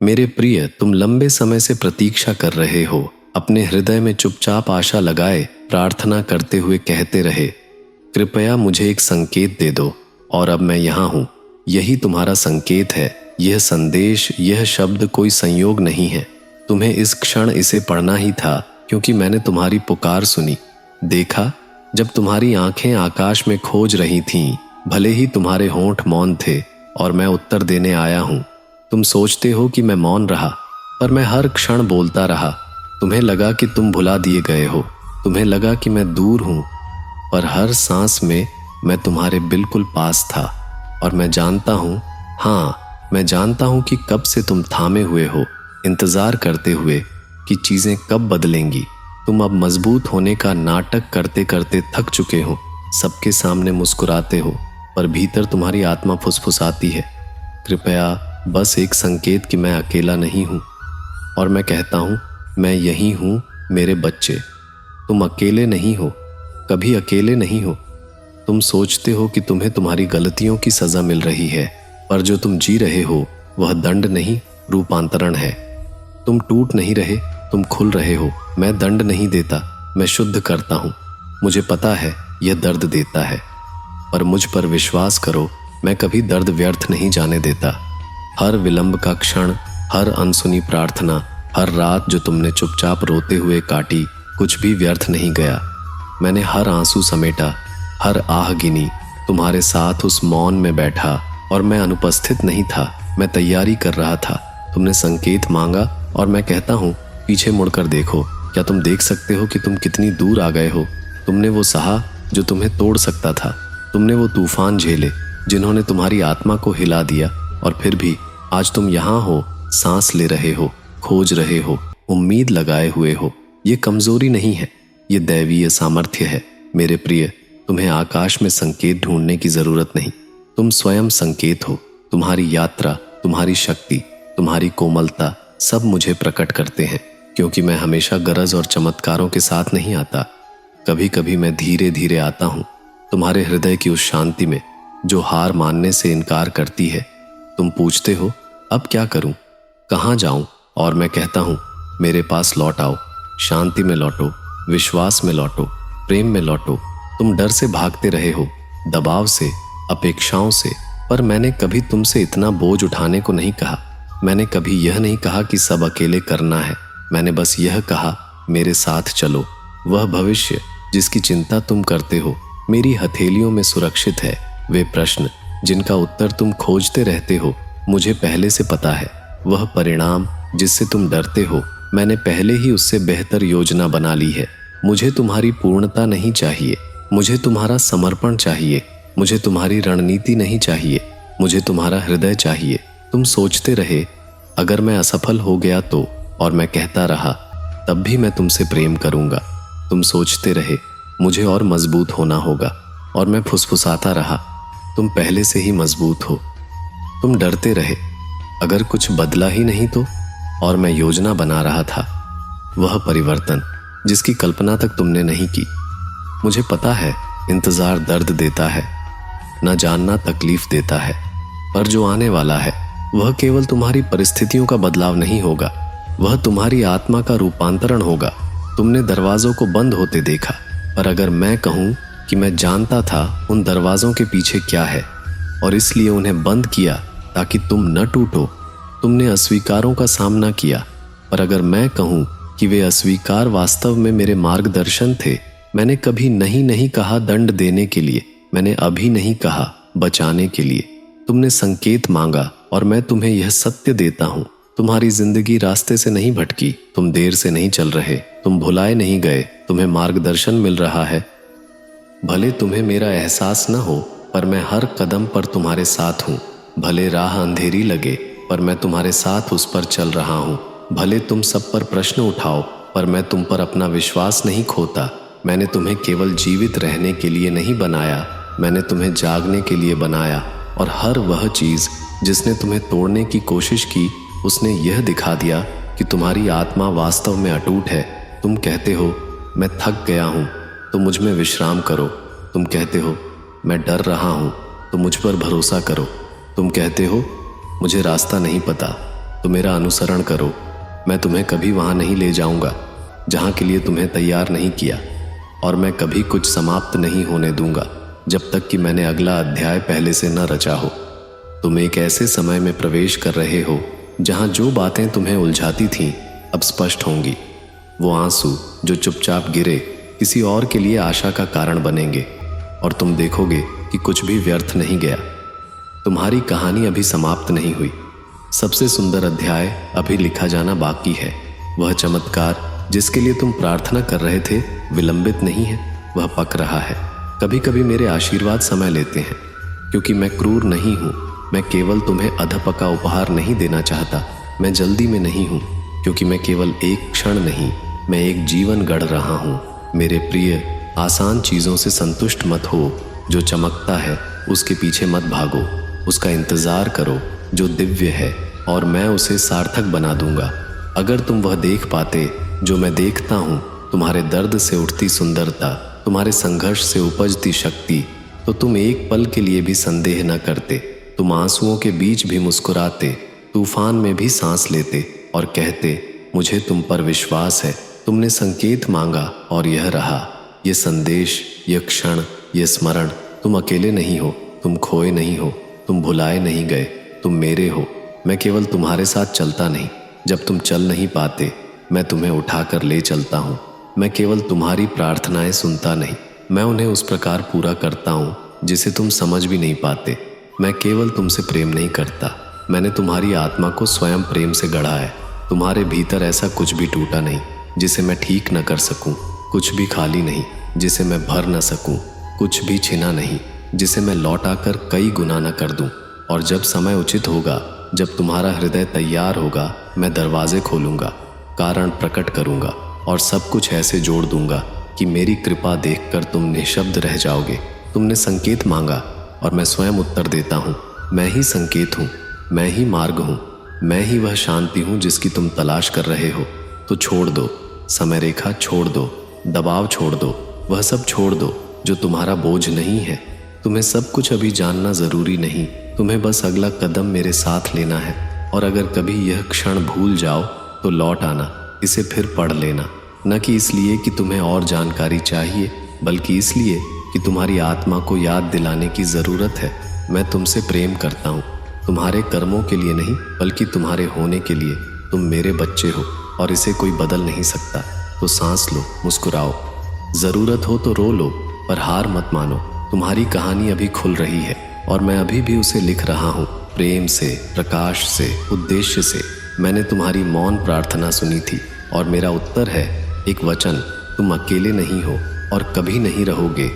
मेरे प्रिय, तुम लंबे समय से प्रतीक्षा कर रहे हो। अपने हृदय में चुपचाप आशा लगाए प्रार्थना करते हुए कहते रहे, कृपया मुझे एक संकेत दे दो। और अब मैं यहाँ हूँ। यही तुम्हारा संकेत है। यह संदेश, यह शब्द कोई संयोग नहीं है। तुम्हें इस क्षण इसे पढ़ना ही था, क्योंकि मैंने तुम्हारी पुकार सुनी। देखा, जब तुम्हारी आंखें आकाश में खोज रही थीं, भले ही तुम्हारे होंठ मौन थे, और मैं उत्तर देने आया हूँ। तुम सोचते हो कि मैं मौन रहा, पर मैं हर क्षण बोलता रहा। तुम्हें लगा कि तुम भुला दिए गए हो, तुम्हें लगा कि मैं दूर हूँ, पर हर सांस में मैं तुम्हारे बिल्कुल पास था। और मैं जानता हूँ, हाँ, मैं जानता हूँ कि कब से तुम थामे हुए हो, इंतजार करते हुए कि चीजें कब बदलेंगी। तुम अब मजबूत होने का नाटक करते करते थक चुके हो। सबके सामने मुस्कुराते हो, पर भीतर तुम्हारी आत्मा फुसफुसाती है, कृपया बस एक संकेत कि मैं अकेला नहीं हूँ। और मैं कहता हूँ, मैं यही हूँ मेरे बच्चे। तुम अकेले नहीं हो, कभी अकेले नहीं हो। तुम सोचते हो कि तुम्हें तुम्हारी गलतियों की सजा मिल रही है, पर जो तुम जी रहे हो वह दंड नहीं, रूपांतरण है। तुम टूट नहीं रहे, तुम खुल रहे हो। मैं दंड नहीं देता, मैं शुद्ध करता हूँ। मुझे पता है यह दर्द देता है, पर मुझ पर विश्वास करो, मैं कभी दर्द व्यर्थ नहीं जाने देता। हर विलंब का क्षण, हर अनसुनी प्रार्थना, हर रात जो तुमने चुपचाप रोते हुए काटी, कुछ भी व्यर्थ नहीं गया। मैंने हर आंसू समेटा, हर आह गिनी, तुम्हारे साथ उस मौन में बैठा। और मैं अनुपस्थित नहीं था, मैं तैयारी कर रहा था। तुमने संकेत मांगा और मैं कहता हूँ, पीछे मुड़कर देखो। क्या तुम देख सकते हो कि तुम कितनी दूर आ गए हो? तुमने वो सहा जो तुम्हें तोड़ सकता था। तुमने वो तूफान झेले जिन्होंने तुम्हारी आत्मा को हिला दिया, और फिर भी आज तुम यहाँ हो, सांस ले रहे हो, खोज रहे हो, उम्मीद लगाए हुए हो। ये कमजोरी नहीं है, ये दैवीय सामर्थ्य है। मेरे प्रिय, तुम्हें आकाश में संकेत ढूंढने की जरूरत नहीं। तुम स्वयं संकेत हो। तुम्हारी यात्रा, तुम्हारी शक्ति, तुम्हारी कोमलता सब मुझे प्रकट करते हैं, क्योंकि मैं हमेशा गरज और चमत्कारों के साथ नहीं आता। कभी कभी मैं धीरे धीरे आता हूँ, तुम्हारे हृदय की उस शांति में जो हार मानने से इनकार करती है। तुम पूछते हो, अब क्या करूं, कहाँ जाऊं? और मैं कहता हूं, मेरे पास लौट आओ। शांति में लौटो, विश्वास में लौटो, प्रेम में लौटो। तुम डर से भागते रहे हो, दबाव से, अपेक्षाओं से, पर मैंने कभी तुमसे इतना बोझ उठाने को नहीं कहा। मैंने कभी यह नहीं कहा कि सब अकेले करना है। मैंने बस यह कहा, मेरे साथ चलो। वह भविष्य जिसकी चिंता तुम करते हो मेरी हथेलियों में सुरक्षित है। वे प्रश्न जिनका उत्तर तुम खोजते रहते हो, मुझे पहले से पता है। वह परिणाम जिससे तुम डरते हो, मैंने पहले ही उससे बेहतर योजना बना ली है। मुझे तुम्हारी पूर्णता नहीं चाहिए, मुझे तुम्हारा समर्पण चाहिए। मुझे तुम्हारी रणनीति नहीं चाहिए, मुझे तुम्हारा हृदय चाहिए। तुम सोचते रहे, अगर मैं असफल हो गया तो, और मैं कहता रहा, तब भी मैं तुमसे प्रेम करूंगा। तुम सोचते रहे, मुझे और मजबूत होना होगा, और मैं फुसफुसाता रहा, तुम पहले से ही मजबूत हो। तुम डरते रहे, अगर कुछ बदला ही नहीं तो, और मैं योजना बना रहा था, वह परिवर्तन जिसकी कल्पना तक तुमने नहीं की। मुझे पता है इंतजार दर्द देता है, न जानना तकलीफ देता है, पर जो आने वाला है वह केवल तुम्हारी परिस्थितियों का बदलाव नहीं होगा, वह तुम्हारी आत्मा का रूपांतरण होगा। तुमने दरवाजों को बंद होते देखा, पर अगर मैं कहूं कि मैं जानता था उन दरवाजों के पीछे क्या है, और इसलिए उन्हें बंद किया ताकि तुम न टूटो। तुमने अस्वीकारों का सामना किया, पर अगर मैं कहूं कि वे अस्वीकार वास्तव में मेरे मार्गदर्शन थे। मैंने कभी नहीं कहा दंड देने के लिए, मैंने अभी नहीं कहा बचाने के लिए। तुमने संकेत मांगा और मैं तुम्हें यह सत्य देता हूं, तुम्हारी जिंदगी रास्ते से नहीं भटकी, तुम देर से नहीं चल रहे, तुम भुलाए नहीं गए, तुम्हें मार्गदर्शन मिल रहा है। भले तुम्हें मेरा एहसास न हो, पर मैं हर कदम पर तुम्हारे साथ हूँ। भले राह अंधेरी लगे, पर मैं तुम्हारे साथ उस पर चल रहा हूँ। भले तुम सब पर प्रश्न उठाओ, पर मैं तुम पर अपना विश्वास नहीं खोता। मैंने तुम्हें केवल जीवित रहने के लिए नहीं बनाया, मैंने तुम्हें जागने के लिए बनाया। और हर वह चीज जिसने तुम्हें तोड़ने की कोशिश की, उसने यह दिखा दिया कि तुम्हारी आत्मा वास्तव में अटूट है। तुम कहते हो, मैं थक गया हूँ, तो मुझ में विश्राम करो। तुम कहते हो, मैं डर रहा हूँ, तो मुझ पर भरोसा करो। तुम कहते हो, मुझे रास्ता नहीं पता, तो मेरा अनुसरण करो। मैं तुम्हें कभी वहां नहीं ले जाऊंगा जहां के लिए तुम्हें तैयार नहीं किया, और मैं कभी कुछ समाप्त नहीं होने दूंगा जब तक कि मैंने अगला अध्याय पहले से न रचा हो। तुम एक ऐसे समय में प्रवेश कर रहे हो जहां जो बातें तुम्हें उलझाती थीं अब स्पष्ट होंगी। वो आंसू जो चुपचाप गिरे किसी और के लिए आशा का कारण बनेंगे, और तुम देखोगे कि कुछ भी व्यर्थ नहीं गया। तुम्हारी कहानी अभी समाप्त नहीं हुई। सबसे सुंदर अध्याय अभी लिखा जाना बाकी है। वह चमत्कार जिसके लिए तुम प्रार्थना कर रहे थे विलंबित नहीं है, वह पक रहा है। कभी कभी मेरे आशीर्वाद समय लेते हैं, क्योंकि मैं क्रूर नहीं हूँ। मैं केवल तुम्हें अधपका उपहार नहीं देना चाहता। मैं जल्दी में नहीं हूँ, क्योंकि मैं केवल एक क्षण नहीं, मैं एक जीवन गढ़ रहा हूँ। मेरे प्रिय, आसान चीज़ों से संतुष्ट मत हो। जो चमकता है उसके पीछे मत भागो, उसका इंतज़ार करो जो दिव्य है, और मैं उसे सार्थक बना दूंगा। अगर तुम वह देख पाते जो मैं देखता हूँ, तुम्हारे दर्द से उठती सुंदरता, तुम्हारे संघर्ष से उपजती शक्ति, तो तुम एक पल के लिए भी संदेह न करते। तुम आंसुओं के बीच भी मुस्कुराते, तूफान में भी सांस लेते और कहते, मुझे तुम पर विश्वास है। तुमने संकेत मांगा और यह रहा। ये संदेश, यह क्षण, यह स्मरण। तुम अकेले नहीं हो, तुम खोए नहीं हो, तुम भुलाए नहीं गए, तुम मेरे हो। मैं केवल तुम्हारे साथ चलता नहीं, जब तुम चल नहीं पाते मैं तुम्हें उठाकर ले चलता हूँ। मैं केवल तुम्हारी प्रार्थनाएं सुनता नहीं, मैं उन्हें उस प्रकार पूरा करता हूँ जिसे तुम समझ भी नहीं पाते। मैं केवल तुमसे प्रेम नहीं करता, मैंने तुम्हारी आत्मा को स्वयं प्रेम से गढ़ा है। तुम्हारे भीतर ऐसा कुछ भी टूटा नहीं जिसे मैं ठीक न कर सकूं, कुछ भी खाली नहीं जिसे मैं भर न सकूं, कुछ भी छिना नहीं जिसे मैं लौटाकर कई गुना न कर दूं। और जब समय उचित होगा, जब तुम्हारा हृदय तैयार होगा, मैं दरवाजे खोलूंगा, कारण प्रकट करूंगा और सब कुछ ऐसे जोड़ दूंगा कि मेरी कृपा देखकर तुम निःशब्द रह जाओगे। तुमने संकेत मांगा और मैं स्वयं उत्तर देता हूँ। मैं ही संकेत हूँ, मैं ही मार्ग हूँ, मैं ही वह शांति हूँ जिसकी तुम तलाश कर रहे हो। तो छोड़ दो समय रेखा, छोड़ दो दबाव, छोड़ दो वह सब छोड़ दो जो तुम्हारा बोझ नहीं है। तुम्हें सब कुछ अभी जानना जरूरी नहीं, तुम्हें बस अगला कदम मेरे साथ लेना है। और अगर कभी यह क्षण भूल जाओ तो लौट आना, इसे फिर पढ़ लेना, न कि इसलिए कि तुम्हें और जानकारी चाहिए, बल्कि इसलिए कि तुम्हारी आत्मा को याद दिलाने की ज़रूरत है। मैं तुमसे प्रेम करता हूँ, तुम्हारे कर्मों के लिए नहीं बल्कि तुम्हारे होने के लिए। तुम मेरे बच्चे हो और इसे कोई बदल नहीं सकता। तो सांस लो, मुस्कुराओ, ज़रूरत हो तो रो लो, पर हार मत मानो। तुम्हारी कहानी अभी खुल रही है और मैं अभी भी उसे लिख रहा हूँ, प्रेम से, प्रकाश से, उद्देश्य से। मैंने तुम्हारी मौन प्रार्थना सुनी थी और मेरा उत्तर है एक वचन, तुम अकेले नहीं हो और कभी नहीं रहोगे।